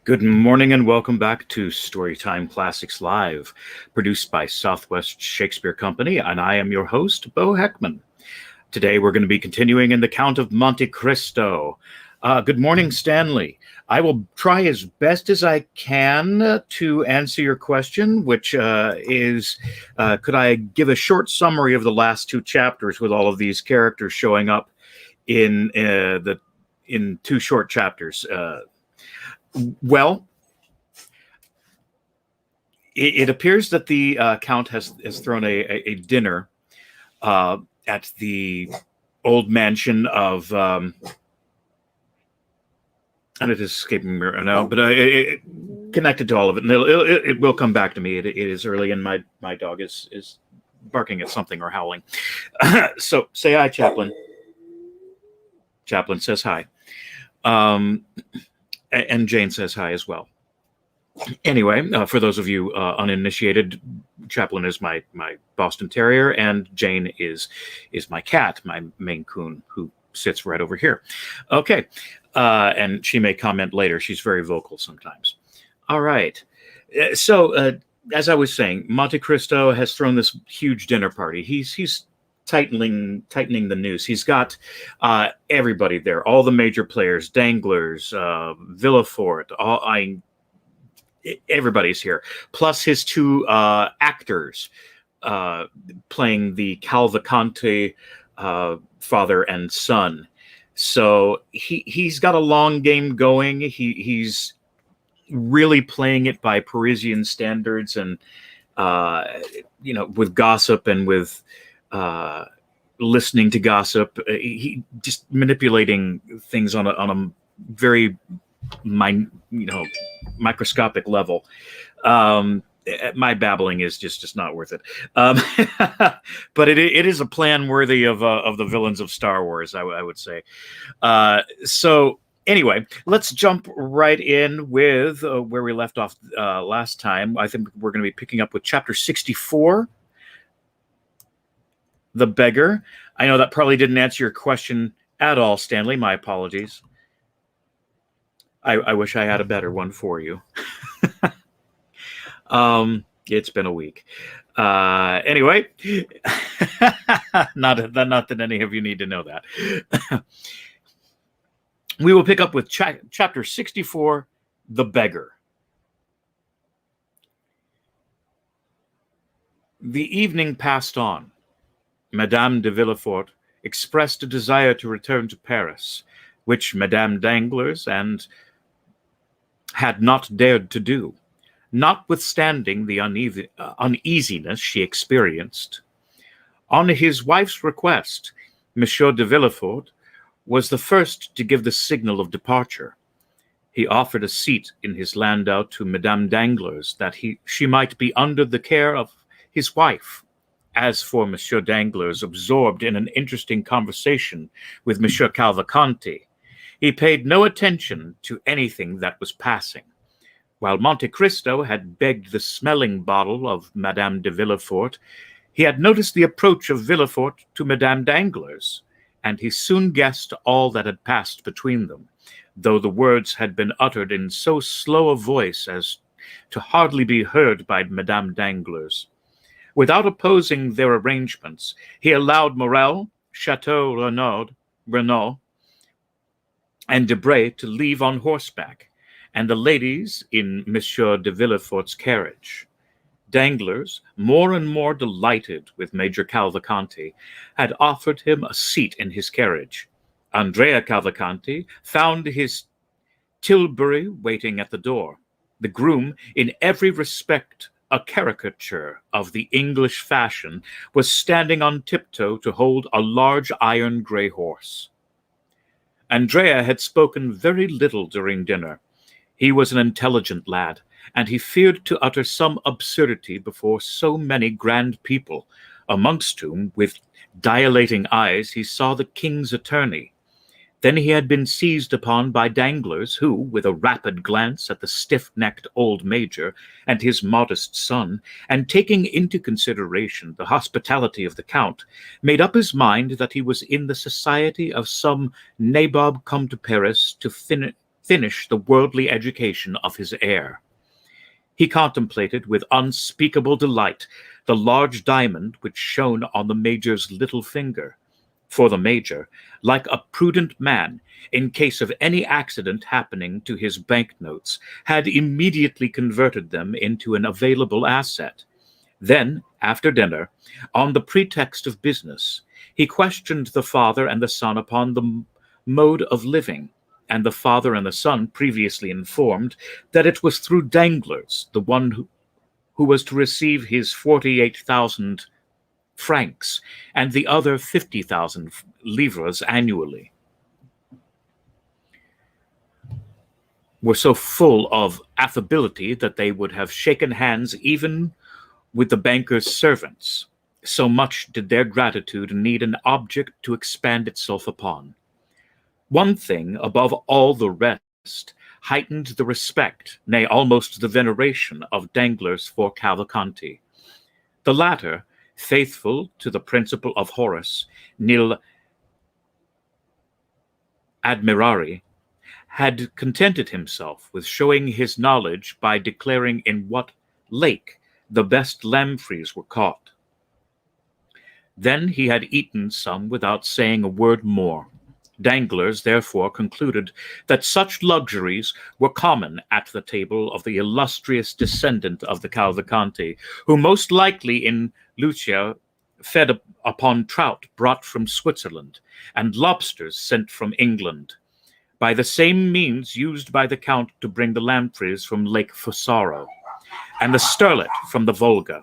Good morning and welcome back to Storytime Classics Live, produced by Southwest Shakespeare Company, and I am your host, Bo Heckman. Today we're going to be continuing in the Count of Monte Cristo. Good morning, Stanley. I will try as best as I can to answer your question, which is, could I give a short summary of the last two chapters with all of these characters showing up in two short chapters? Well, it appears that the Count has thrown a dinner at the old mansion of, and it is escaping me now, but connected to all of it, and it will come back to me. It is early, and my dog is barking at something or howling. So say hi, Chaplain. Chaplain says hi. And Jane says hi as well. Anyway, for those of you uninitiated, Chaplain is my Boston Terrier, and Jane is my cat, my Maine Coon, who sits right over here. Okay, and she may comment later. She's very vocal sometimes. All right. So, as I was saying, Monte Cristo has thrown this huge dinner party. He's tightening the noose. He's got everybody there, all the major players, Danglars, Villefort, everybody's here, plus his two actors playing the Cavalcanti father and son. So he's got a long game going. He's really playing it by Parisian standards, and with gossip and with listening to gossip. He just manipulating things on a very microscopic level. My babbling is just not worth it. But it is a plan worthy of the villains of Star Wars, I would say. So anyway, let's jump right in with where we left off last time. I think we're going to be picking up with chapter 64, The Beggar. I know that probably didn't answer your question at all, Stanley. My apologies. I wish I had a better one for you. It's been a week. Anyway, not that any of you need to know that. We will pick up with chapter 64, The Beggar. The evening passed on. Madame de Villefort expressed a desire to return to Paris, which Madame Danglars had not dared to do, notwithstanding the uneasiness she experienced. On his wife's request, Monsieur de Villefort was the first to give the signal of departure. He offered a seat in his landau to Madame Danglars, that she might be under the care of his wife. As for Monsieur Danglars, absorbed in an interesting conversation with Monsieur Cavalcanti, he paid no attention to anything that was passing. While Monte Cristo had begged the smelling bottle of Madame de Villefort, he had noticed the approach of Villefort to Madame Danglars, and he soon guessed all that had passed between them, though the words had been uttered in so slow a voice as to hardly be heard by Madame Danglars. Without opposing their arrangements, he allowed Morel, Chateau Renaud, and Debray to leave on horseback, and the ladies in Monsieur de Villefort's carriage. Danglars, more and more delighted with Major Cavalcanti, had offered him a seat in his carriage. Andrea Cavalcanti found his tilbury waiting at the door. The groom, in every respect a caricature of the English fashion, was standing on tiptoe to hold a large iron gray horse. Andrea had spoken very little during dinner. He was an intelligent lad, and he feared to utter some absurdity before so many grand people, amongst whom, with dilating eyes, he saw the king's attorney. Then he had been seized upon by Danglars, who, with a rapid glance at the stiff-necked old major and his modest son, and taking into consideration the hospitality of the Count, made up his mind that he was in the society of some nabob come to Paris to finish the worldly education of his heir. He contemplated with unspeakable delight the large diamond which shone on the Major's little finger. For the Major, like a prudent man, in case of any accident happening to his banknotes, had immediately converted them into an available asset. Then, after dinner, on the pretext of business, he questioned the father and the son upon the mode of living, and the father and the son previously informed that it was through Danglars, the one who was to receive his 48,000 francs and the other 50,000 livres annually, were so full of affability that they would have shaken hands even with the banker's servants. So much did their gratitude need an object to expand itself upon. One thing, above all the rest, heightened the respect, nay, almost the veneration of Danglars for Cavalcanti. The latter, faithful to the principle of Horace, nil admirari, had contented himself with showing his knowledge by declaring in what lake the best lampreys were caught. Then he had eaten some without saying a word more. Danglars therefore concluded that such luxuries were common at the table of the illustrious descendant of the Cavalcanti, who most likely in Lucia fed upon trout brought from Switzerland, and lobsters sent from England, by the same means used by the Count to bring the lampreys from Lake Fusaro, and the sterlet from the Volga.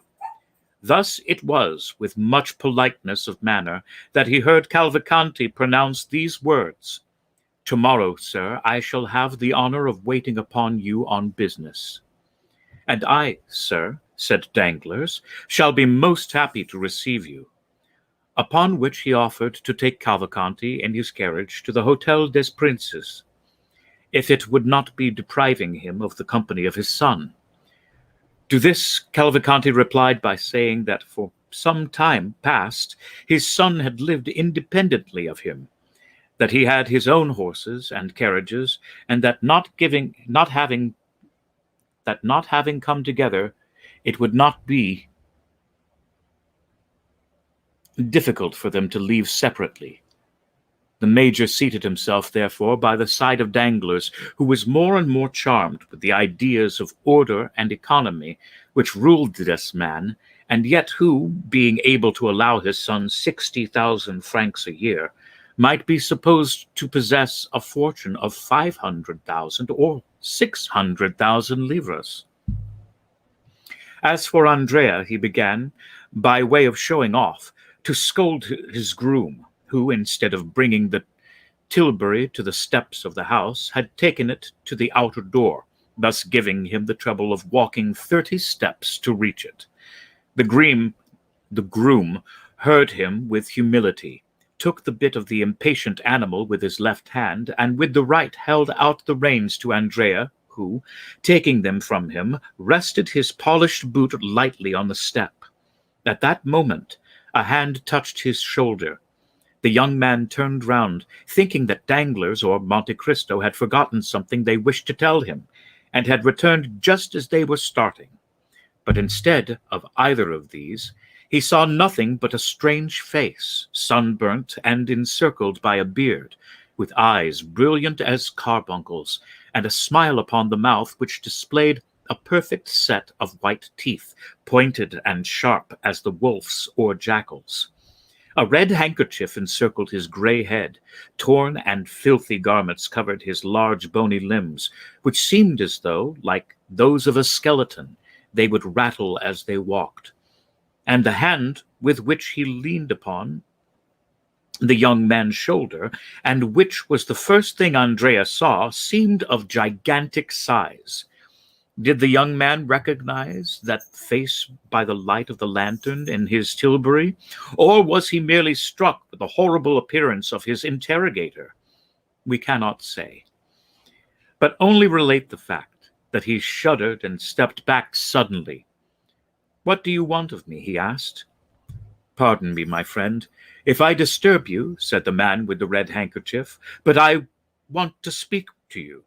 Thus it was with much politeness of manner that he heard Cavalcanti pronounce these words: "Tomorrow, sir, I shall have the honor of waiting upon you on business." "And I, sir," said Danglars, "shall be most happy to receive you." Upon which he offered to take Cavalcanti in his carriage to the Hotel des Princes, if it would not be depriving him of the company of his son. To this Cavalcanti replied by saying that for some time past his son had lived independently of him, that he had his own horses and carriages, and that not having come together, it would not be difficult for them to leave separately. The Major seated himself, therefore, by the side of Danglars, who was more and more charmed with the ideas of order and economy which ruled this man, and yet who, being able to allow his son 60,000 francs a year, might be supposed to possess a fortune of 500,000 or 600,000 livres. As for Andrea, he began, by way of showing off, to scold his groom, who, instead of bringing the tilbury to the steps of the house, had taken it to the outer door, thus giving him the trouble of walking 30 steps to reach it. The groom heard him with humility, took the bit of the impatient animal with his left hand, and with the right held out the reins to Andrea, who, taking them from him, rested his polished boot lightly on the step. At that moment, a hand touched his shoulder. The young man turned round, thinking that Danglars or Monte Cristo had forgotten something they wished to tell him, and had returned just as they were starting. But instead of either of these, he saw nothing but a strange face, sunburnt and encircled by a beard, with eyes brilliant as carbuncles, and a smile upon the mouth which displayed a perfect set of white teeth, pointed and sharp as the wolf's or jackal's. A red handkerchief encircled his gray head. Torn and filthy garments covered his large bony limbs, which seemed as though, like those of a skeleton, they would rattle as they walked. And the hand with which he leaned upon the young man's shoulder, and which was the first thing Andrea saw, seemed of gigantic size. Did the young man recognize that face by the light of the lantern in his tilbury, or was he merely struck with the horrible appearance of his interrogator? We cannot say, but only relate the fact that he shuddered and stepped back suddenly. "What do you want of me?" he asked. "Pardon me, my friend, if I disturb you," said the man with the red handkerchief, "but I want to speak to you."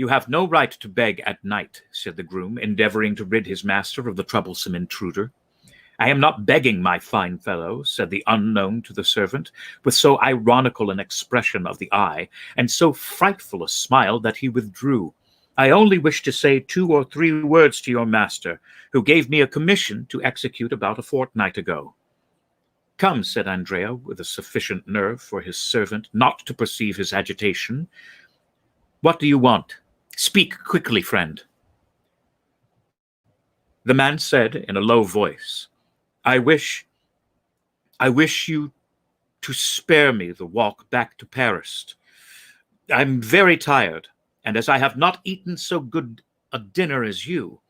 "You have no right to beg at night," said the groom, endeavoring to rid his master of the troublesome intruder. "I am not begging, my fine fellow," said the unknown to the servant, with so ironical an expression of the eye, and so frightful a smile, that he withdrew. "I only wish to say 2 or 3 words to your master, who gave me a commission to execute about a fortnight ago." "Come," said Andrea, with a sufficient nerve for his servant not to perceive his agitation. "What do you want? Speak quickly, friend." The man said in a low voice, I wish you to spare me the walk back to Paris. I'm very tired, and as I have not eaten so good a dinner as you,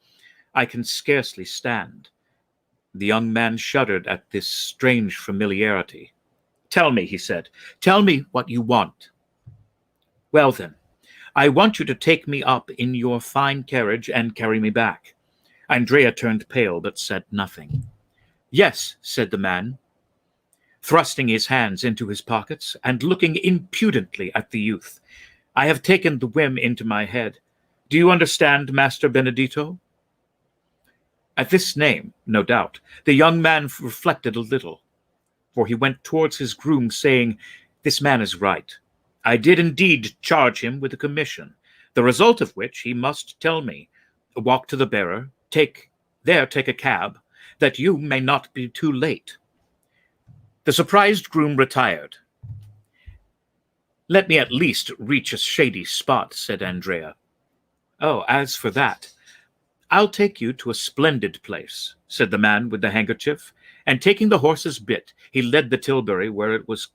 I can scarcely stand." The young man shuddered at this strange familiarity. "Tell me," he said, "tell me what you want." "Well, then, I want you to take me up in your fine carriage and carry me back." Andrea turned pale, but said nothing. "Yes," said the man, thrusting his hands into his pockets and looking impudently at the youth. "I have taken the whim into my head. Do you understand, Master Benedetto?" At this name, no doubt, the young man reflected a little, for he went towards his groom, saying, "This man is right. I did indeed charge him with a commission, the result of which he must tell me. Walk to the bearer, take a cab, that you may not be too late." The surprised groom retired. "Let me at least reach a shady spot," said Andrea. "Oh, as for that, I'll take you to a splendid place," said the man with the handkerchief, and taking the horse's bit, he led the tilbury where it was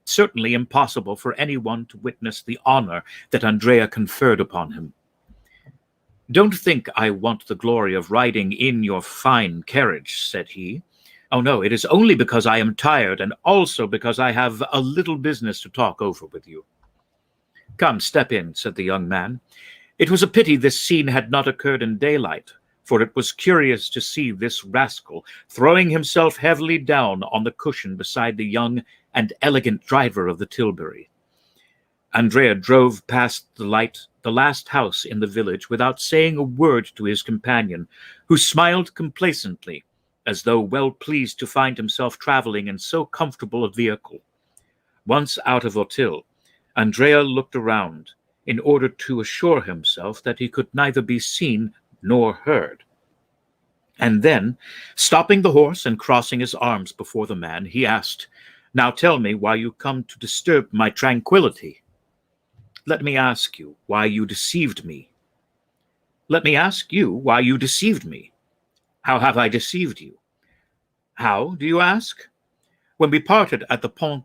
certainly impossible for anyone to witness the honor that Andrea conferred upon him. "Don't think I want the glory of riding in your fine carriage," said he. "Oh, no, it is only because I am tired, and also because I have a little business to talk over with you." "Come, step in," said the young man. It was a pity this scene had not occurred in daylight, for it was curious to see this rascal throwing himself heavily down on the cushion beside the young and elegant driver of the tilbury. Andrea drove past the last house in the village, without saying a word to his companion, who smiled complacently, as though well pleased to find himself traveling in so comfortable a vehicle. Once out of Auteuil, Andrea looked around, in order to assure himself that he could neither be seen nor heard. And then, stopping the horse and crossing his arms before the man, he asked, "Now tell me why you come to disturb my tranquillity." "Let me ask you why you deceived me." "Let me ask you why you deceived me." "How have I deceived you?" "How, do you ask? When we parted at the Pont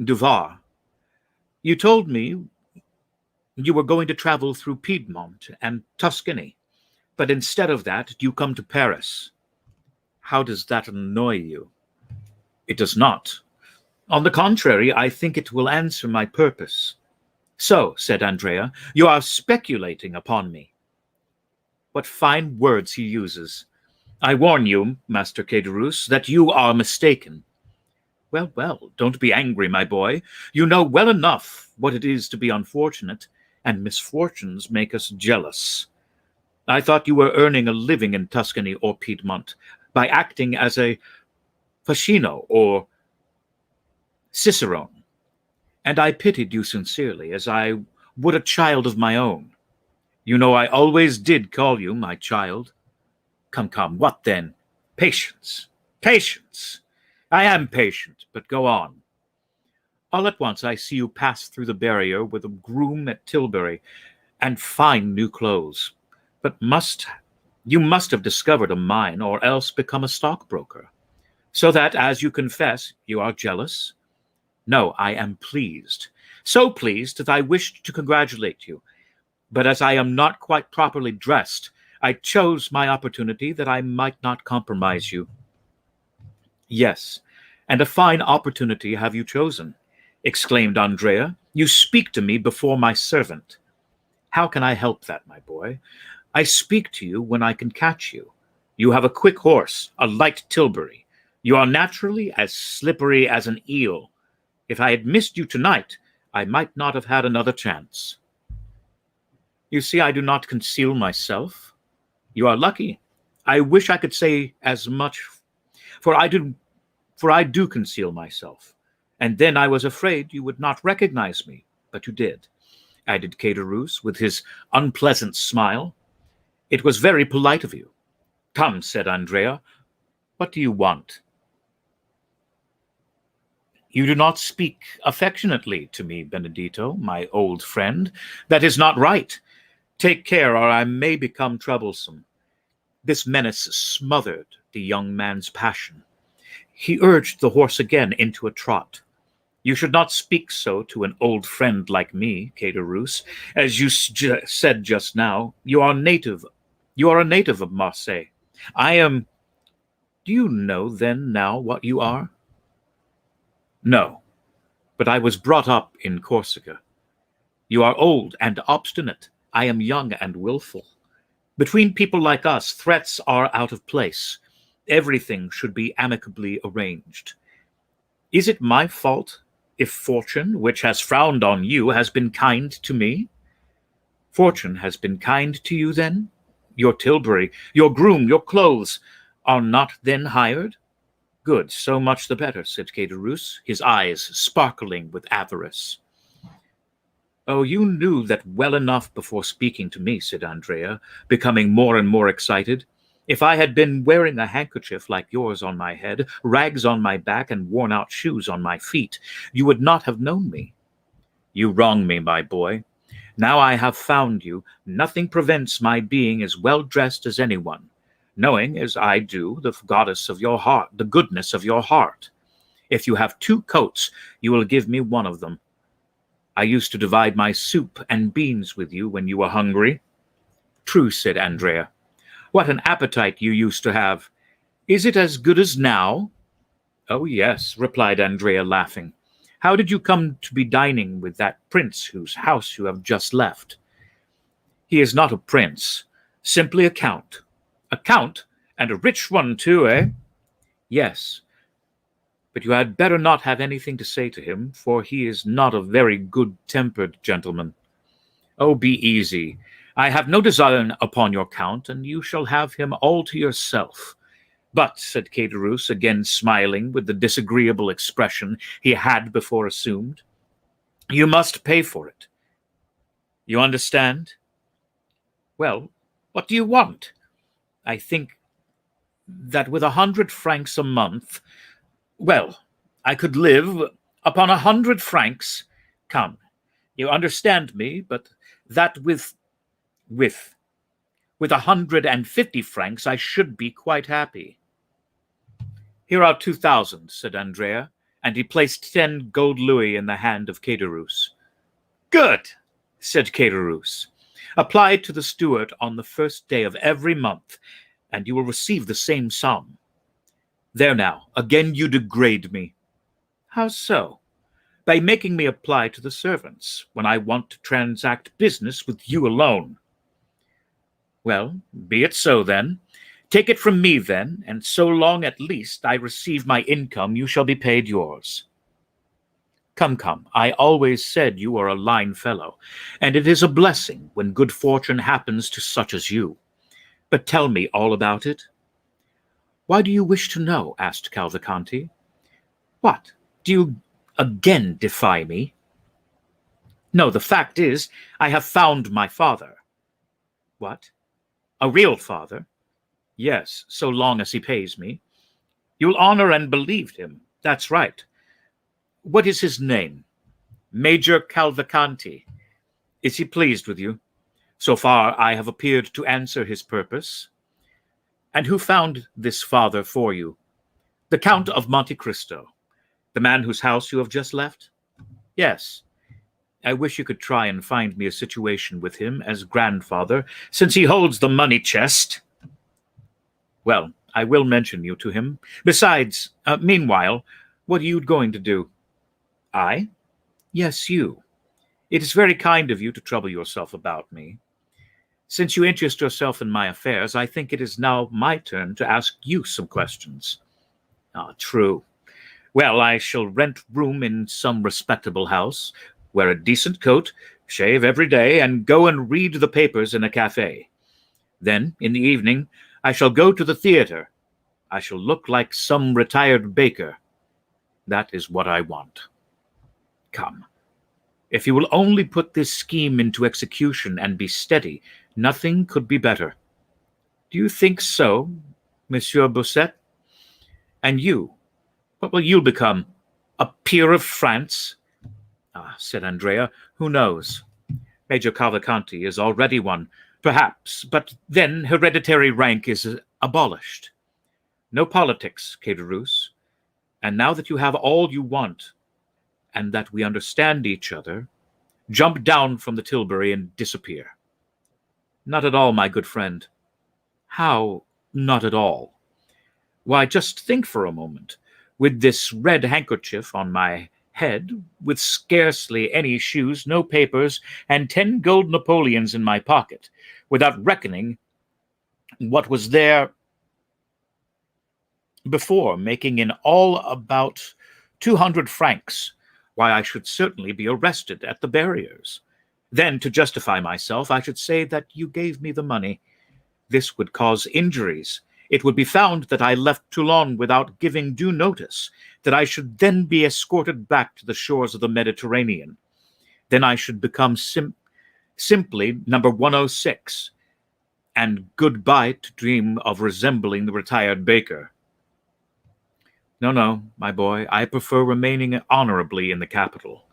du Var, you told me you were going to travel through Piedmont and Tuscany, but instead of that, you come to Paris. How does that annoy you?" "It does not. On the contrary, I think it will answer my purpose." "So," said Andrea, "you are speculating upon me." What fine words he uses! "I warn you, Master Caderousse, that you are mistaken." "Well, well, don't be angry, my boy. You know well enough what it is to be unfortunate, and misfortunes make us jealous. I thought you were earning a living in Tuscany or Piedmont by acting as a Ficino or Cicerone, and I pitied you sincerely, as I would a child of my own. You know I always did call you my child. Come, come, what then? Patience, patience. I am patient, but go on. All at once I see you pass through the barrier with a groom at Tilbury, and fine new clothes. But you must have discovered a mine, or else become a stockbroker, so that, as you confess, you are jealous? No, I am pleased, so pleased that I wished to congratulate you. But as I am not quite properly dressed, I chose my opportunity that I might not compromise you." "Yes, and a fine opportunity have you chosen," exclaimed Andrea. "You speak to me before my servant." "How can I help that, my boy? I speak to you when I can catch you. You have a quick horse, a light tilbury. You are naturally as slippery as an eel. If I had missed you tonight, I might not have had another chance." You see, I do not conceal myself. You are lucky. I wish I could say as much, for I do conceal myself. And then I was afraid you would not recognize me, but you did," added Caderousse with his unpleasant smile. "It was very polite of you." "Come," said Andrea, "what do you want?" "You do not speak affectionately to me, Benedetto, my old friend. That is not right. Take care, or I may become troublesome." This menace smothered the young man's passion. He urged the horse again into a trot. "You should not speak so to an old friend like me, Caderousse. As you said just now, you are a native of Marseille. I am. Do you know then now what you are?" "No, but I was brought up in Corsica." "You are old and obstinate. I am young and willful. Between people like us, threats are out of place. Everything should be amicably arranged. Is it my fault if fortune, which has frowned on you, has been kind to me?" "Fortune has been kind to you, then? Your tilbury, your groom, your clothes are not then hired?" "Good, so much the better," said Caderousse, his eyes sparkling with avarice. "Oh, you knew that well enough before speaking to me," said Andrea, becoming more and more excited. "If I had been wearing a handkerchief like yours on my head, rags on my back, and worn-out shoes on my feet, you would not have known me." "You wrong me, my boy. Now I have found you, nothing prevents my being as well dressed as anyone, knowing, as I do, the goddess of your heart, the goodness of your heart. If you have 2 coats, you will give me one of them. I used to divide my soup and beans with you when you were hungry." "True," said Andrea. "What an appetite you used to have! Is it as good as now?" "Oh, yes," replied Andrea, laughing. "How did you come to be dining with that prince whose house you have just left?" "He is not a prince, simply a count." "A count? And a rich one, too, eh?" "Yes. But you had better not have anything to say to him, for he is not a very good-tempered gentleman." "Oh, be easy. I have no design upon your count, and you shall have him all to yourself. But," said Caderousse, again smiling with the disagreeable expression he had before assumed, "you must pay for it. You understand?" "Well, what do you want?" "I think that with 100 francs a month, well, I could live upon 100 francs. Come, you understand me, but that with 150 francs I should be quite happy." "Here are 2,000, said Andrea, and he placed 10 gold louis in the hand of Caderousse. "Good," said Caderousse. "Apply to the steward on the first day of every month, and you will receive the same sum. There now, again you degrade me." "How so?" "By making me apply to the servants, when I want to transact business with you alone." "Well, be it so, then. Take it from me, then, and so long at least I receive my income, you shall be paid yours." Come, I always said you are a line fellow, and it is a blessing when good fortune happens to such as you. But tell me all about it." "Why do you wish to know?" asked Cavalcanti. "What, do you again defy me?" "No, the fact is, I have found my father." "What? A real father?" "Yes, so long as he pays me." "You'll honor and believe him. That's right. What is his name?" "Major Cavalcanti." "Is he pleased with you?" "So far I have appeared to answer his purpose." "And who found this father for you?" "The Count of Monte Cristo." "The man whose house you have just left?" "Yes." "I wish you could try and find me a situation with him as grandfather, since he holds the money chest." "Well, I will mention you to him. Besides, meanwhile, what are you going to do?" "I?" "Yes, you. It is very kind of you to trouble yourself about me. Since you interest yourself in my affairs, I think it is now my turn to ask you some questions." "Ah, true. Well, I shall rent room in some respectable house, wear a decent coat, shave every day, and go and read the papers in a cafe. Then, in the evening, I shall go to the theatre. I shall look like some retired baker. That is what I want. Come, if you will only put this scheme into execution and be steady, nothing could be better. Do you think so, Monsieur Bossuet? And you, what will you become? A peer of France? Ah, said Andrea, who knows? Major Cavalcanti is already one, perhaps, but then hereditary rank is abolished. No politics, Caderousse. And now that you have all you want, and that we understand each other, jump down from the tilbury and disappear. Not at all, my good friend. How not at all? Why, just think for a moment. With this red handkerchief on my head, with scarcely any shoes, no papers, and 10 gold Napoleons in my pocket, without reckoning what was there before, making in all about 200 francs, why, I should certainly be arrested at the barriers. Then, to justify myself, I should say that you gave me the money. This would cause injuries. It would be found that I left Toulon without giving due notice, that I should then be escorted back to the shores of the Mediterranean. Then I should become simply number 106, and goodbye to dream of resembling the retired baker. No, my boy, I prefer remaining honorably in the capital.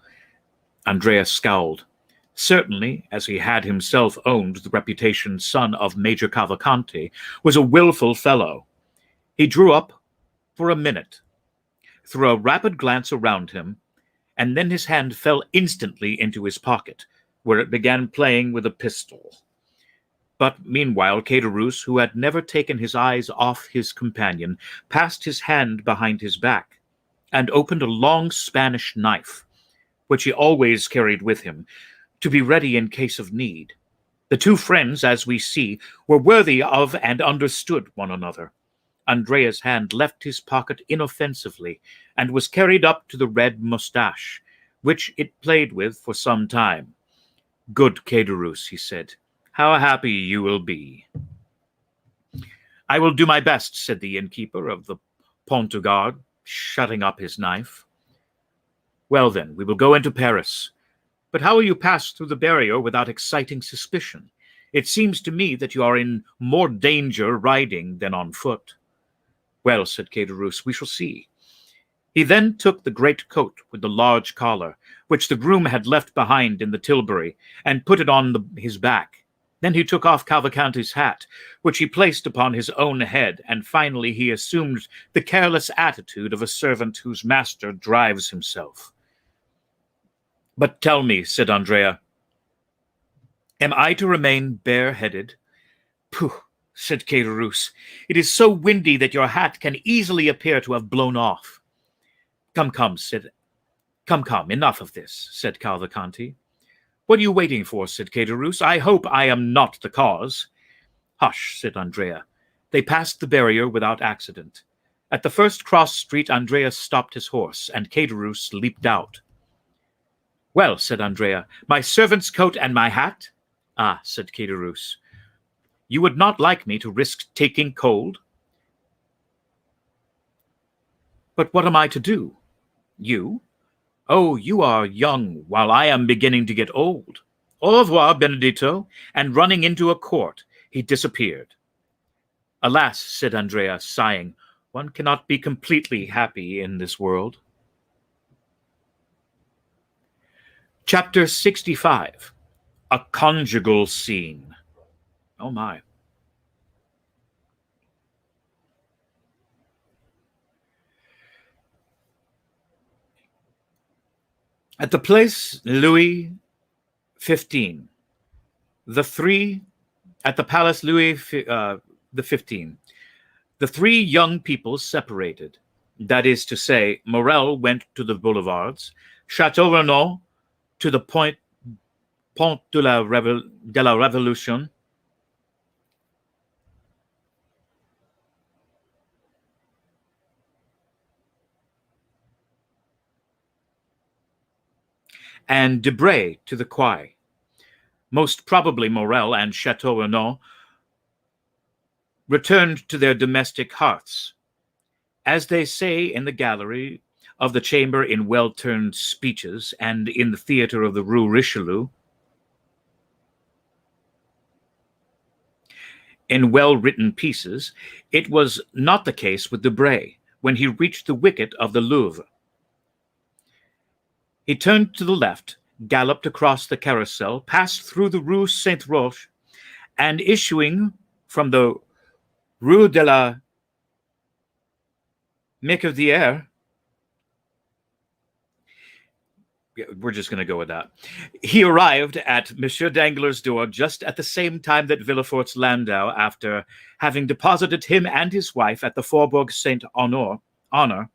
Andrea scowled. Certainly, as he had himself owned, the reputation son of Major Cavalcanti was a willful fellow. He drew up for a minute, threw a rapid glance around him, and then his hand fell instantly into his pocket, where it began playing with a pistol. But meanwhile Caderousse, who had never taken his eyes off his companion, passed his hand behind his back, and opened a long Spanish knife, which he always carried with him, to be ready in case of need. The two friends, as we see, were worthy of and understood one another. Andrea's hand left his pocket inoffensively, and was carried up to the red moustache, which it played with for some time. Good Caderousse, he said, how happy you will be. I will do my best, said the innkeeper of the Pont du Gard, shutting up his knife. Well then, we will go into Paris. But how will you pass through the barrier without exciting suspicion? It seems to me that you are in more danger riding than on foot. Well, said Caderousse, we shall see. He then took the great coat with the large collar, which the groom had left behind in the tilbury, and put it on his back. Then he took off Cavalcanti's hat, which he placed upon his own head, and finally he assumed the careless attitude of a servant whose master drives himself. But tell me, said Andrea, am I to remain bareheaded? Pooh, said Caderousse, it is so windy that your hat can easily appear to have blown off. Come, enough of this, said Cavalcanti. What are you waiting for, said Caderousse. I hope I am not the cause. Hush, said Andrea. They passed the barrier without accident. At the first cross street, Andrea stopped his horse, and Caderousse leaped out. Well, said Andrea, my servant's coat and my hat? Ah, said Caderousse, you would not like me to risk taking cold? But what am I to do? You? Oh, you are young, while I am beginning to get old. Au revoir, Benedetto, and running into a court, he disappeared. Alas, said Andrea, sighing, one cannot be completely happy in this world. Chapter 65. A Conjugal Scene. Oh my. At the place Louis XV, at the palace Louis XV, the three young people separated. That is to say, Morel went to the boulevards, Chateau Renaud to the Pont de la Révolution, and Debray to the Quai. most probably Morel and Chateau Renaud, returned to their domestic hearths. As they say in the gallery of the chamber in well-turned speeches and in the theatre of the Rue Richelieu, in well-written pieces, it was not the case with Debray when he reached the wicket of the Louvre. He turned to the left, galloped across the Carrousel, passed through the Rue Saint-Roch, and issuing from the Rue de la Méquevière, we're just going to go with that, he arrived at Monsieur Danglars' door just at the same time that Villefort's landau, after having deposited him and his wife at the Faubourg Saint-Honor,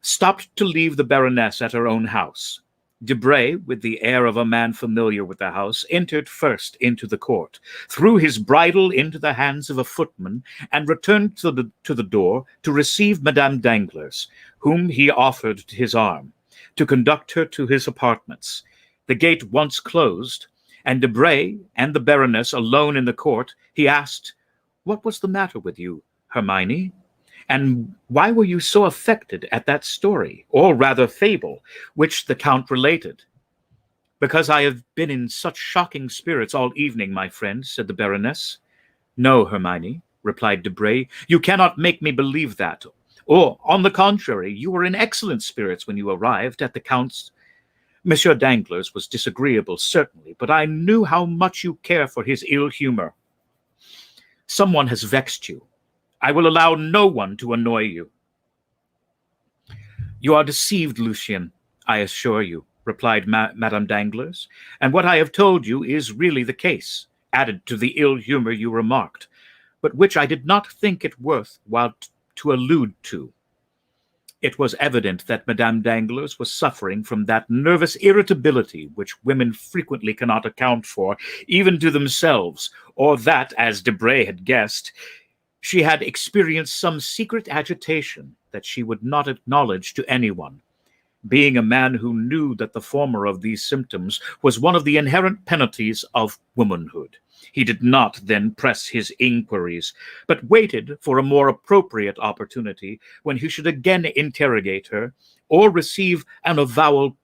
stopped to leave the Baroness at her own house. Debray, with the air of a man familiar with the house, entered first into the court, threw his bridle into the hands of a footman, and returned to the door to receive Madame Danglars, whom he offered his arm, to conduct her to his apartments. The gate once closed, and Debray and the Baroness alone in the court, he asked, "What was the matter with you, Hermione? And why were you so affected at that story, or rather fable, which the Count related?" "Because I have been in such shocking spirits all evening, my friend," said the Baroness. "No, Hermione," replied Debray, "you cannot make me believe that. Or, on the contrary, you were in excellent spirits when you arrived at the Count's. Monsieur Danglars was disagreeable, certainly, but I knew how much you care for his ill humor. Someone has vexed you. I will allow no one to annoy you." "You are deceived, Lucien, I assure you," replied Madame Danglars, "and what I have told you is really the case, added to the ill humor you remarked, but which I did not think it worth while to allude to." It was evident that Madame Danglars was suffering from that nervous irritability which women frequently cannot account for, even to themselves, or that, as Debray had guessed, she had experienced some secret agitation that she would not acknowledge to anyone. Being a man who knew that the former of these symptoms was one of the inherent penalties of womanhood, he did not then press his inquiries, but waited for a more appropriate opportunity when he should again interrogate her or receive an avowal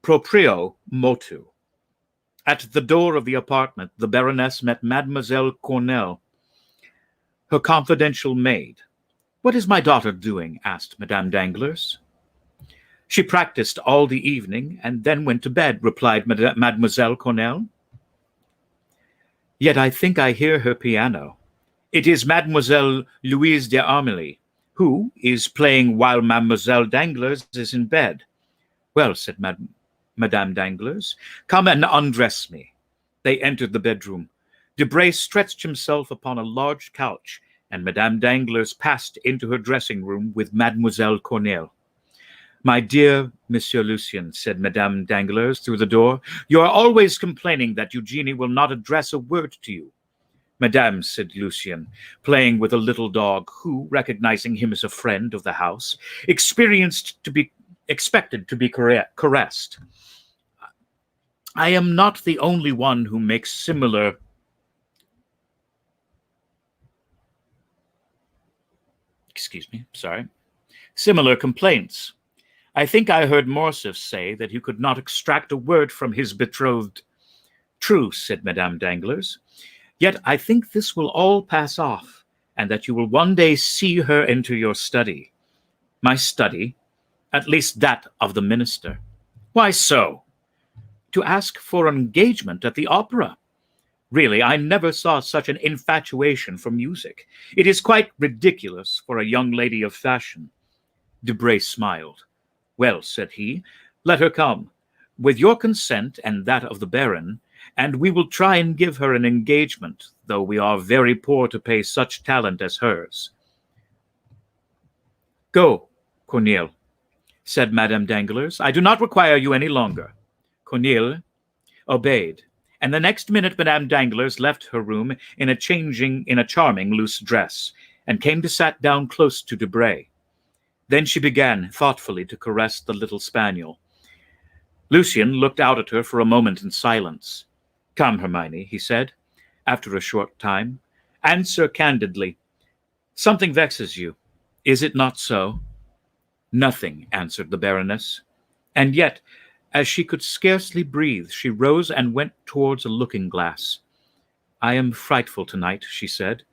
proprio motu. At the door of the apartment, the Baroness met Mademoiselle Cornel, her confidential maid. "What is my daughter doing?" asked Madame Danglars. "She practiced all the evening and then went to bed," replied Mademoiselle Cornel. "Yet I think I hear her piano. It is Mademoiselle Louise d'Armilly, who is playing while Mademoiselle Danglars is in bed." "Well," said Madame Danglars, "come and undress me." They entered the bedroom. Debray stretched himself upon a large couch, and Madame Danglars passed into her dressing-room with Mademoiselle Cornel. "My dear Monsieur Lucien," said Madame Danglars through the door, "you are always complaining that Eugenie will not address a word to you." "Madame," said Lucien, playing with a little dog who, recognizing him as a friend of the house, expected to be caressed, "I am not the only one who makes similar complaints. I think I heard Morcerf say that he could not extract a word from his betrothed." "True," said Madame Danglars. "Yet I think this will all pass off, and that you will one day see her enter your study." "My study? At least that of the minister." "Why so?" "To ask for an engagement at the opera. Really, I never saw such an infatuation for music. It is quite ridiculous for a young lady of fashion." Debray smiled. "Well," said he, "let her come, with your consent and that of the Baron, and we will try and give her an engagement, though we are very poor to pay such talent as hers." "Go, Corneille," said Madame Danglars. "I do not require you any longer." Corneille obeyed, and the next minute Madame Danglars left her room in a charming loose dress, and came to sit down close to Debray. Then she began thoughtfully to caress the little spaniel. Lucien looked out at her for a moment in silence. "Come, Hermione," he said, after a short time. "Answer candidly. Something vexes you. Is it not so?" "Nothing," answered the Baroness. And yet, as she could scarcely breathe, she rose and went towards a looking-glass. "I am frightful tonight," she said.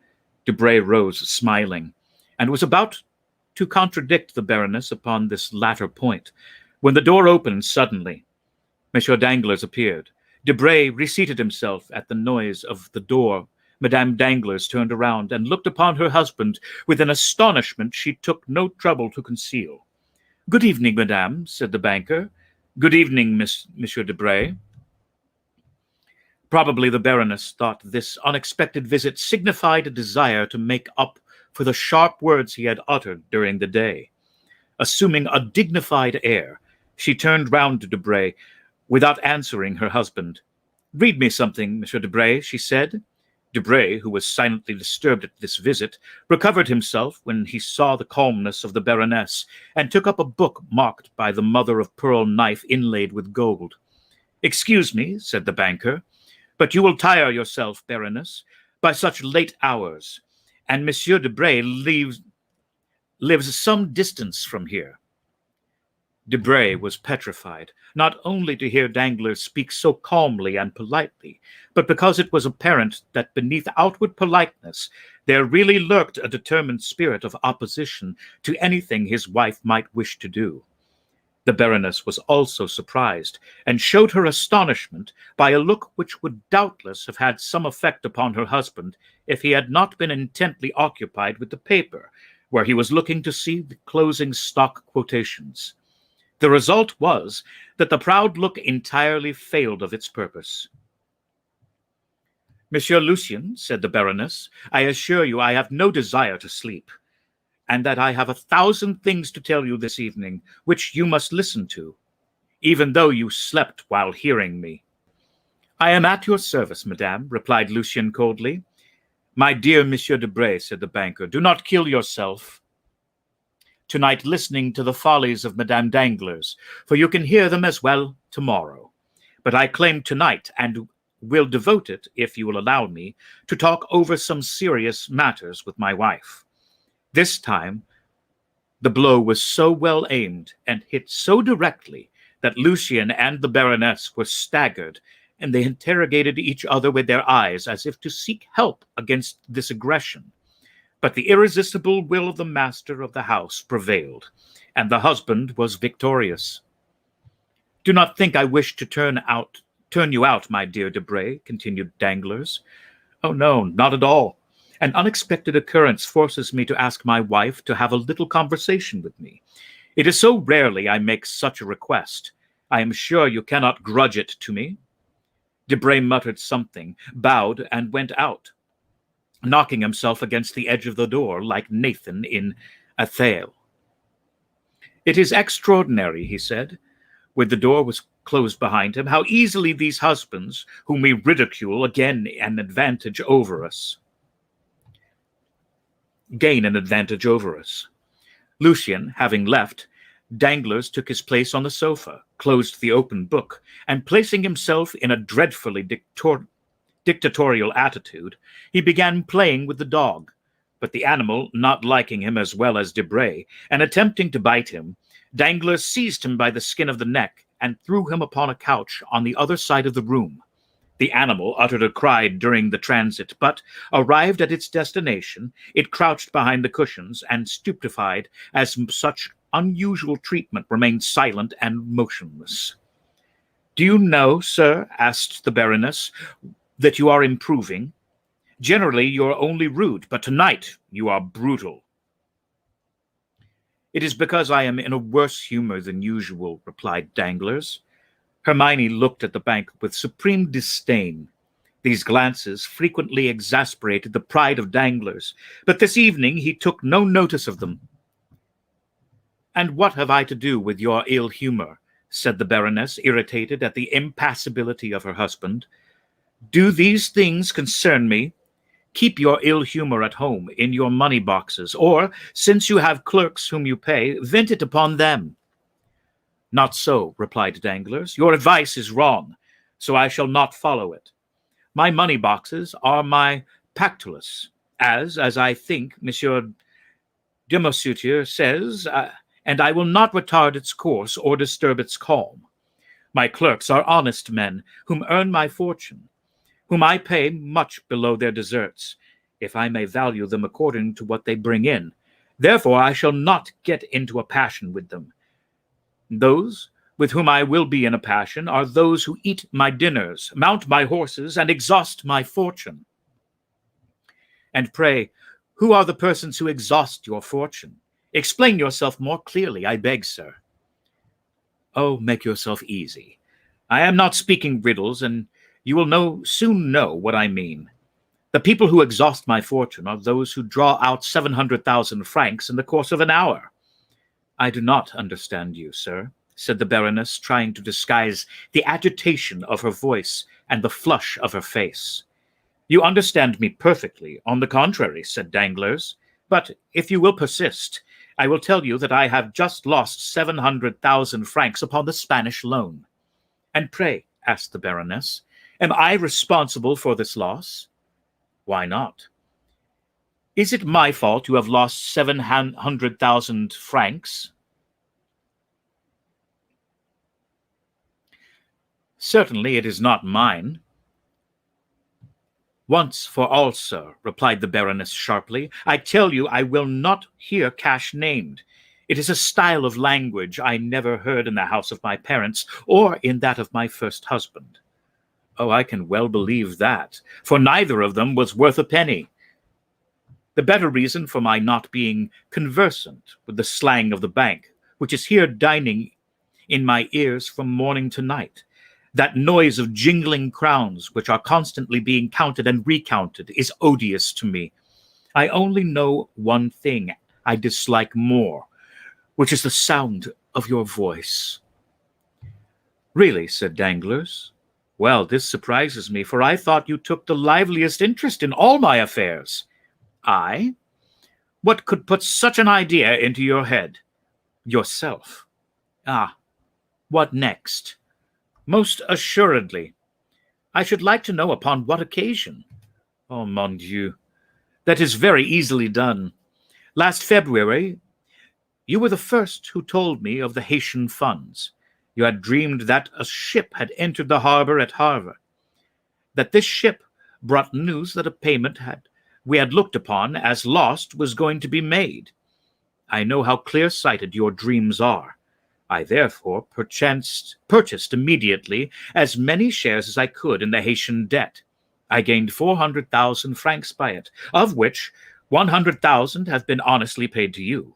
Debray rose, smiling, and was about to contradict the Baroness upon this latter point, when the door opened suddenly. Monsieur Danglars appeared. Debray reseated himself at the noise of the door. Madame Danglars turned around and looked upon her husband with an astonishment she took no trouble to conceal. "Good evening, madame," said the banker. "Good evening, Monsieur Debray." Probably the Baroness thought this unexpected visit signified a desire to make up for the sharp words he had uttered during the day. Assuming a dignified air, she turned round to Debray without answering her husband. "Read me something, Monsieur Debray," she said. Debray, who was silently disturbed at this visit, recovered himself when he saw the calmness of the Baroness, and took up a book marked by the mother-of-pearl knife inlaid with gold. "Excuse me," said the banker, "but you will tire yourself, Baroness, by such late hours, and Monsieur Debray lives some distance from here." Debray was petrified, not only to hear Danglars speak so calmly and politely, but because it was apparent that beneath outward politeness there really lurked a determined spirit of opposition to anything his wife might wish to do. The Baroness was also surprised, and showed her astonishment by a look which would doubtless have had some effect upon her husband if he had not been intently occupied with the paper, where he was looking to see the closing stock quotations. The result was that the proud look entirely failed of its purpose. "Monsieur Lucien," said the Baroness, "I assure you I have no desire to sleep, and that I have 1,000 things to tell you this evening, which you must listen to, even though you slept while hearing me." "I am at your service, madame," replied Lucien coldly. "My dear Monsieur Debray," said the banker, "do not kill yourself tonight listening to the follies of Madame Danglars, for you can hear them as well tomorrow. But I claim tonight, and will devote it, if you will allow me, to talk over some serious matters with my wife." This time the blow was so well aimed and hit so directly that Lucien and the Baroness were staggered, and they interrogated each other with their eyes as if to seek help against this aggression. But the irresistible will of the master of the house prevailed, and the husband was victorious. "Do not think I wish to turn you out, my dear Debray," continued Danglars. "Oh, no, not at all. An unexpected occurrence forces me to ask my wife to have a little conversation with me. It is so rarely I make such a request. I am sure you cannot grudge it to me." Debray muttered something, bowed, and went out, knocking himself against the edge of the door like Nathan in Athael. "It is extraordinary," he said, when the door was closed behind him, "how easily these husbands, whom we ridicule, gain an advantage over us. Lucien having left, Danglars took his place on the sofa, closed the open book, and placing himself in a dreadfully dictatorial attitude, he began playing with the dog. But the animal, not liking him as well as Debray, and attempting to bite him, Danglars seized him by the skin of the neck and threw him upon a couch on the other side of the room. The animal uttered a cry during the transit, but, arrived at its destination, it crouched behind the cushions, and, stupefied as such unusual treatment, remained silent and motionless. "Do you know, sir," asked the Baroness, "that you are improving? Generally you are only rude, but tonight you are brutal." "It is because I am in a worse humor than usual," replied Danglars. Hermione looked at the banker with supreme disdain. These glances frequently exasperated the pride of Danglars, but this evening he took no notice of them. "And what have I to do with your ill humor?" said the Baroness, irritated at the impassibility of her husband. "Do these things concern me? Keep your ill humor at home in your money boxes, or, since you have clerks whom you pay, vent it upon them." "Not so," replied Danglars. "Your advice is wrong, so I shall not follow it. My money boxes are my pactolus, as I think Monsieur Dumas says, and I will not retard its course or disturb its calm. My clerks are honest men, whom earn my fortune, whom I pay much below their deserts, if I may value them according to what they bring in. Therefore I shall not get into a passion with them. Those with whom I will be in a passion are those who eat my dinners, mount my horses, and exhaust my fortune. And pray, who are the persons who exhaust your fortune? Explain yourself more clearly, I beg, sir. Oh, make yourself easy. I am not speaking riddles, and you will soon know what I mean. The people who exhaust my fortune are those who draw out 700,000 francs in the course of an hour. I do not understand you, sir, said the Baroness, trying to disguise the agitation of her voice and the flush of her face. You understand me perfectly, on the contrary, said Danglars. But if you will persist, I will tell you that I have just lost 700,000 francs upon the Spanish loan. And pray, asked the Baroness, am I responsible for this loss? Why not? Is it my fault you have lost 700,000 francs? Certainly it is not mine. Once for all, sir, replied the Baroness sharply, I tell you I will not hear cash named. It is a style of language I never heard in the house of my parents or in that of my first husband. Oh, I can well believe that, for neither of them was worth a penny. The better reason for my not being conversant with the slang of the bank, which is here dining in my ears from morning to night. That noise of jingling crowns, which are constantly being counted and recounted, is odious to me. I only know one thing I dislike more, which is the sound of your voice. Really, said Danglars. Well, this surprises me, for I thought you took the liveliest interest in all my affairs. I? What could put such an idea into your head? Yourself. Ah, what next? Most assuredly. I should like to know upon what occasion. Oh, mon Dieu, that is very easily done. Last February, you were the first who told me of the Haitian funds. You had dreamed that a ship had entered the harbor at Havre, that this ship brought news that a payment we had looked upon as lost was going to be made. I know how clear-sighted your dreams are. I therefore purchased immediately as many shares as I could in the Haitian debt. I gained 400,000 francs by it, of which 100,000 have been honestly paid to you.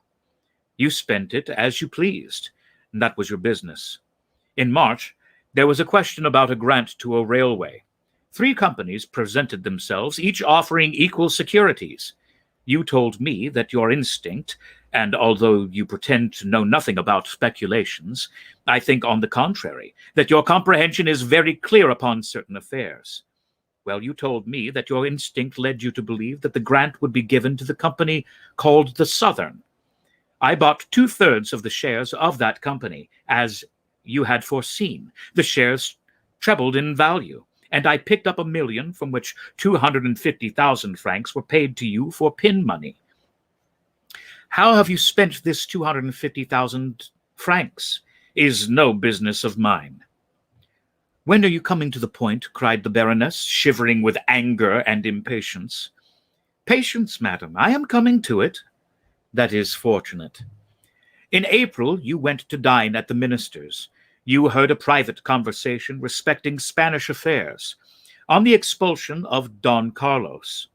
You spent it as you pleased, and that was your business. In March, there was a question about a grant to a railway. 3 companies presented themselves, each offering equal securities. You told me that your instinct, and although you pretend to know nothing about speculations, I think, on the contrary, that your comprehension is very clear upon certain affairs. Well, you told me that your instinct led you to believe that the grant would be given to the company called the Southern. I bought 2/3 of the shares of that company, as you had foreseen. The shares trebled in value, and I picked up 1 million, from which 250,000 francs were paid to you for pin money. How have you spent this 250,000 francs is no business of mine. When are you coming to the point? Cried the Baroness, shivering with anger and impatience. Patience, madam, I am coming to it. That is fortunate. In April, you went to dine at the minister's. You heard a private conversation respecting Spanish affairs, on the expulsion of Don Carlos.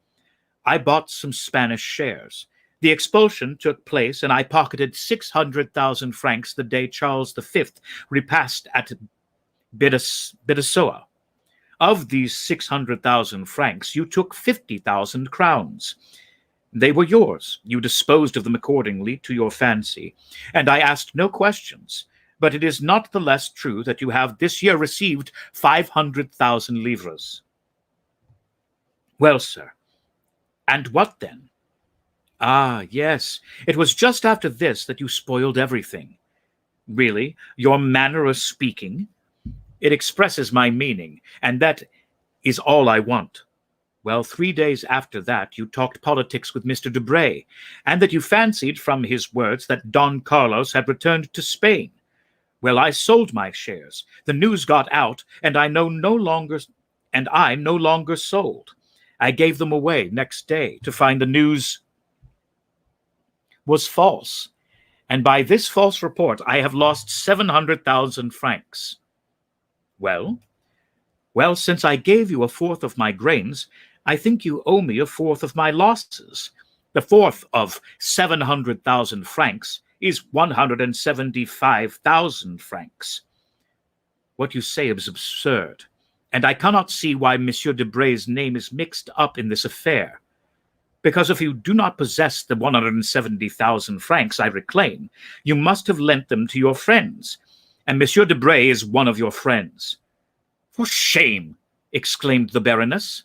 I bought some Spanish shares. The expulsion took place, and I pocketed 600,000 francs the day Charles V repassed at Bidassoa. Of these 600,000 francs, you took 50,000 crowns. They were yours. You disposed of them accordingly to your fancy, and I asked no questions. But it is not the less true that you have this year received 500,000 livres. Well, sir, and what then? Ah, yes, it was just after this that you spoiled everything. Really, your manner of speaking, it expresses my meaning, and that is all I want. Well, 3 days after that, you talked politics with Mr. Debray, and that you fancied from his words that Don Carlos had returned to Spain. Well, I sold my shares. The news got out, and I no longer sold. I gave them away next day to find the news was false. And by this false report, I have lost 700,000 francs. Well, since I gave you a fourth of my grains, I think you owe me a fourth of my losses. The fourth of 700,000 francs is 175,000 francs. What you say is absurd, and I cannot see why Monsieur Debray's name is mixed up in this affair. Because if you do not possess the 170,000 francs I reclaim, you must have lent them to your friends, and Monsieur Debray is one of your friends. For shame! Exclaimed the Baroness.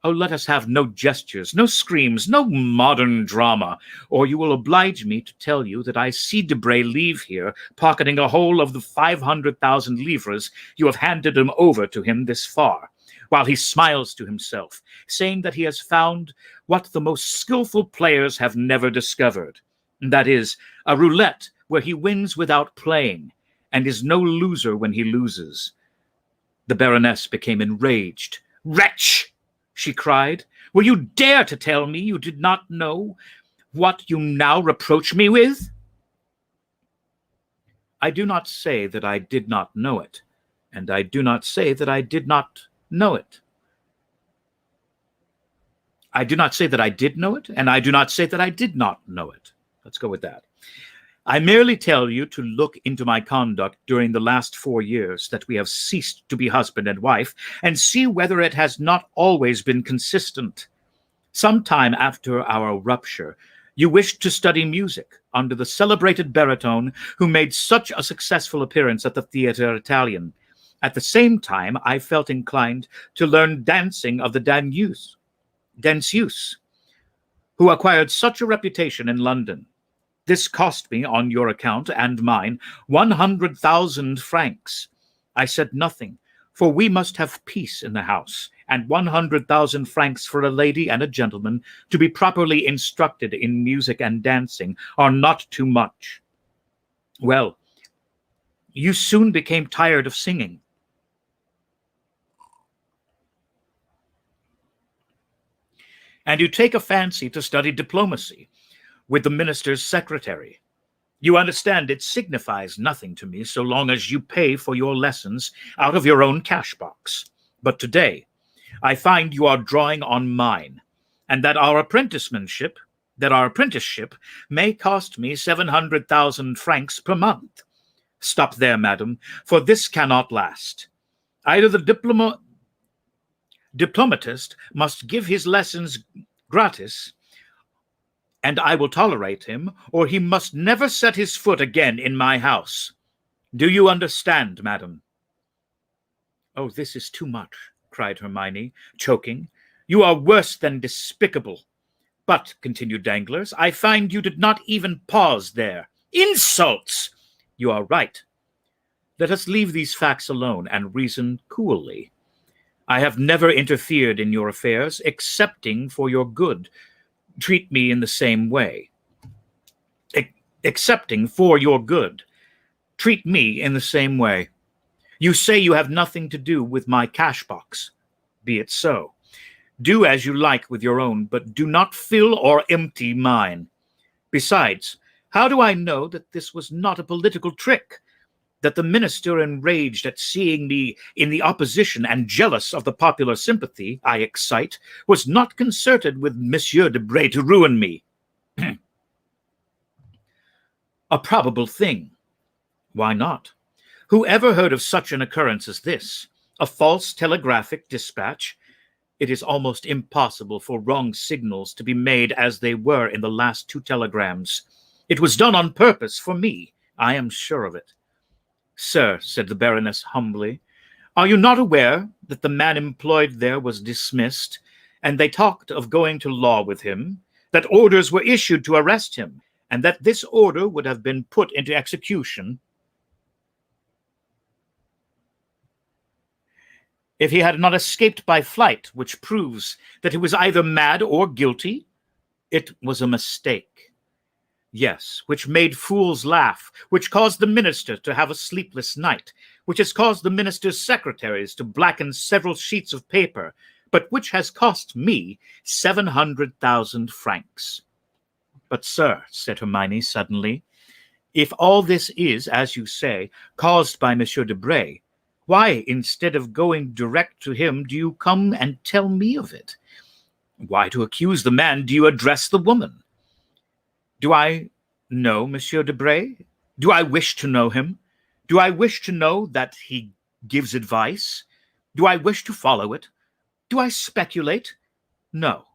Oh, let us have no gestures, no screams, no modern drama, or you will oblige me to tell you that I see Debray leave here, pocketing a whole of the 500,000 livres you have handed him over to him this far, while he smiles to himself, saying that he has found what the most skillful players have never discovered, that is, a roulette where he wins without playing, and is no loser when he loses. The Baroness became enraged. Wretch! She cried. Will you dare to tell me you did not know what you now reproach me with? I do not say that I did not know it, and I do not say that I did not know it. I do not say that I did know it, and I do not say that I did not know it. Let's go with that. I merely tell you to look into my conduct during the last 4 years that we have ceased to be husband and wife, and see whether it has not always been consistent. Some time after our rupture, you wished to study music under the celebrated baritone who made such a successful appearance at the Theatre Italian. At the same time, I felt inclined to learn dancing of the Danglars, who acquired such a reputation in London. This cost me, on your account and mine, 100,000 francs. I said nothing, for we must have peace in the house, and 100,000 francs for a lady and a gentleman to be properly instructed in music and dancing are not too much. Well, you soon became tired of singing. And you take a fancy to study diplomacy with the minister's secretary. You understand it signifies nothing to me so long as you pay for your lessons out of your own cash box. But today, I find you are drawing on mine, and that our apprenticeship may cost me 700,000 francs per month. Stop there, madam, for this cannot last. Either the diplomatist must give his lessons gratis, and I will tolerate him, or he must never set his foot again in my house. Do you understand, madam? Oh, this is too much, cried Hermione, choking. You are worse than despicable. But, continued Danglars, I find you did not even pause there. Insults! You are right. Let us leave these facts alone and reason coolly. I have never interfered in your affairs, excepting for your good. Treat me in the same way. Excepting for your good. Treat me in the same way. You say you have nothing to do with my cash box. Be it so. Do as you like with your own, but do not fill or empty mine. Besides, how do I know that this was not a political trick? That the minister, enraged at seeing me in the opposition and jealous of the popular sympathy I excite, was not concerted with Monsieur Debray to ruin me? A probable thing. Why not? Who ever heard of such an occurrence as this? A false telegraphic dispatch? It is almost impossible for wrong signals to be made as they were in the last 2 telegrams. It was done on purpose for me. I am sure of it. Sir, said the Baroness humbly, are you not aware that the man employed there was dismissed, and they talked of going to law with him, that orders were issued to arrest him, and that this order would have been put into execution If he had not escaped by flight, which proves that he was either mad or guilty, it was a mistake. Yes, which made fools laugh, which caused the minister to have a sleepless night, which has caused the minister's secretaries to blacken several sheets of paper, but which has cost me 700,000 francs. But, sir, said Hermione suddenly, if all this is, as you say, caused by Monsieur Debray, why, instead of going direct to him, do you come and tell me of it? Why, to accuse the man, do you address the woman? Do I know Monsieur Debray? Do I wish to know him? Do I wish to know that he gives advice? Do I wish to follow it? Do I speculate? No.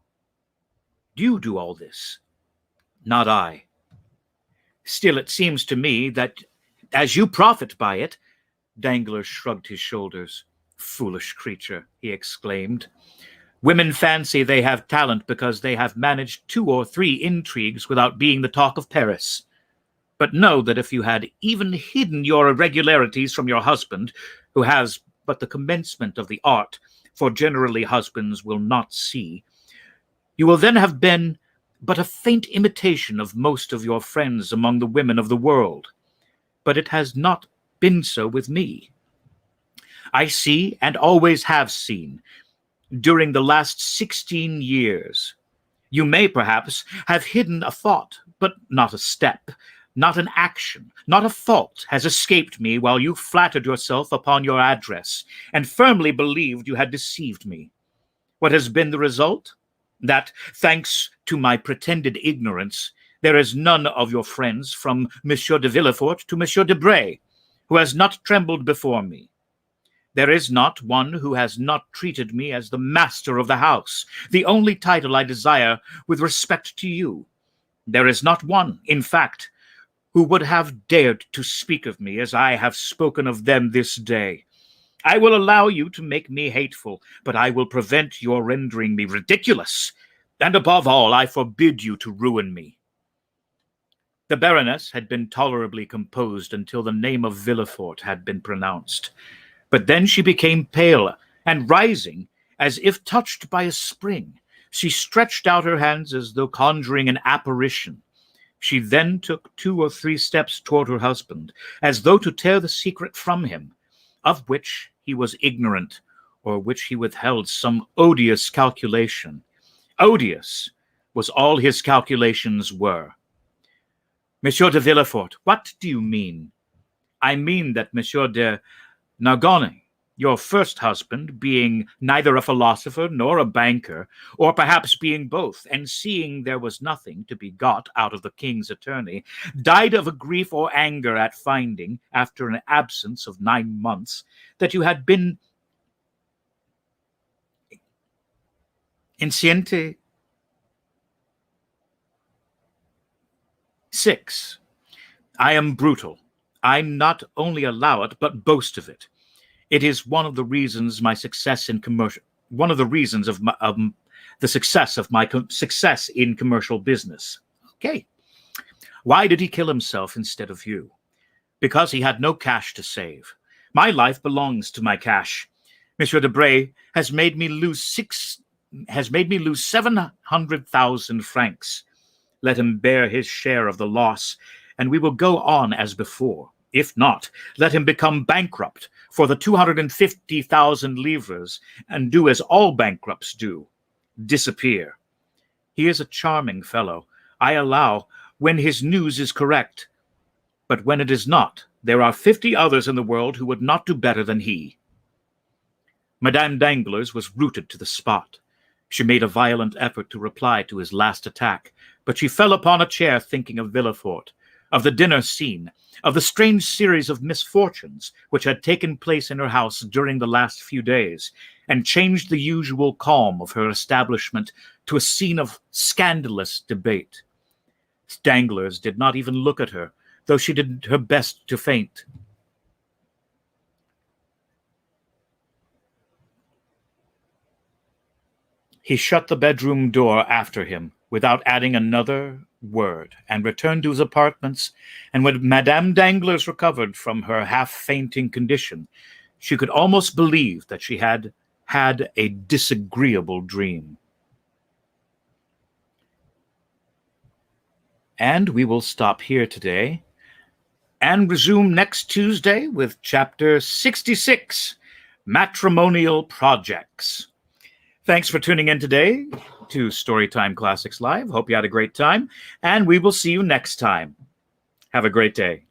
Do you do all this? Not I. Still, it seems to me that, as you profit by it— Danglars shrugged his shoulders. Foolish creature, he exclaimed. Women fancy they have talent because they have managed 2 or 3 intrigues without being the talk of Paris. But know that if you had even hidden your irregularities from your husband, who has but the commencement of the art, for generally husbands will not see, you will then have been but a faint imitation of most of your friends among the women of the world. But it has not been so with me. I see, and always have seen, during the last 16 years. You may perhaps have hidden a thought, but not a step, not an action, not a fault has escaped me while you flattered yourself upon your address, and firmly believed you had deceived me. What has been the result? That, thanks to my pretended ignorance, there is none of your friends, from Monsieur de Villefort to Monsieur Debray, who has not trembled before me. There is not one who has not treated me as the master of the house, the only title I desire with respect to you. There is not one, in fact, who would have dared to speak of me as I have spoken of them this day. I will allow you to make me hateful, but I will prevent your rendering me ridiculous, and above all, I forbid you to ruin me. The Baroness had been tolerably composed until the name of Villefort had been pronounced. But then she became pale, and rising, as if touched by a spring, she stretched out her hands as though conjuring an apparition. She then took 2 or 3 steps toward her husband, as though to tear the secret from him, of which he was ignorant, or which he withheld some odious calculation. Odious was all his calculations were. Monsieur de Villefort, what do you mean? I mean that Monsieur de Nargonne, your first husband, being neither a philosopher nor a banker, or perhaps being both, and seeing there was nothing to be got out of the king's attorney, died of a grief or anger at finding, after an absence of 9 months, that you had been enceinte. 6. I am brutal. I not only allow it, but boast of it. It is one of the reasons my success in commercial, one of the reasons of the success of my success in commercial business. Okay. Why did he kill himself instead of you? Because he had no cash to save. My life belongs to my cash. Monsieur Debray has made me lose 700,000 francs. Let him bear his share of the loss, and we will go on as before. If not, let him become bankrupt for the 250,000 livres, and do as all bankrupts do, disappear. He is a charming fellow, I allow, when his news is correct. But when it is not, there are 50 others in the world who would not do better than he. Madame Danglars was rooted to the spot. She made a violent effort to reply to his last attack, but she fell upon a chair thinking of Villefort, of the dinner scene, of the strange series of misfortunes which had taken place in her house during the last few days, and changed the usual calm of her establishment to a scene of scandalous debate. Danglars did not even look at her, though she did her best to faint. He shut the bedroom door after him without adding another word, and returned to his apartments, and when Madame Danglars recovered from her half-fainting condition, she could almost believe that she had had a disagreeable dream. And we will stop here today and resume next Tuesday with Chapter 66, Matrimonial Projects. Thanks for tuning in today to Storytime Classics Live. Hope you had a great time, and we will see you next time. Have a great day.